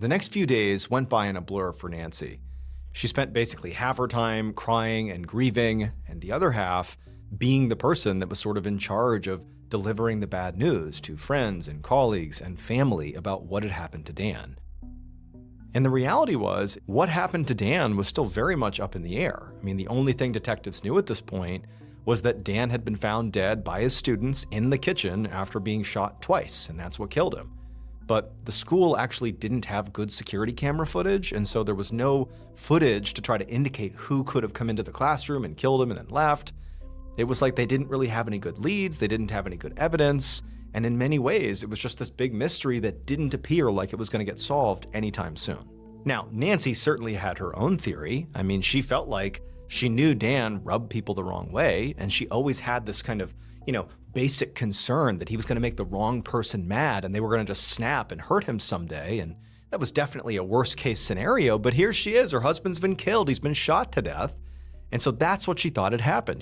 The next few days went by in a blur for Nancy. She spent basically half her time crying and grieving, and the other half being the person that was sort of in charge of delivering the bad news to friends and colleagues and family about what had happened to Dan. And the reality was, what happened to Dan was still very much up in the air. I mean, the only thing detectives knew at this point was that Dan had been found dead by his students in the kitchen after being shot twice, and that's what killed him. But the school actually didn't have good security camera footage, and so there was no footage to try to indicate who could have come into the classroom and killed him and then left. It was like they didn't really have any good leads, they didn't have any good evidence, and in many ways, it was just this big mystery that didn't appear like it was going to get solved anytime soon. Now, Nancy certainly had her own theory. I mean, she felt like she knew Dan rubbed people the wrong way, and she always had this kind of, basic concern that he was going to make the wrong person mad and they were going to just snap and hurt him someday. And that was definitely a worst case scenario, but here she is, her husband's been killed, he's been shot to death. And so that's what she thought had happened.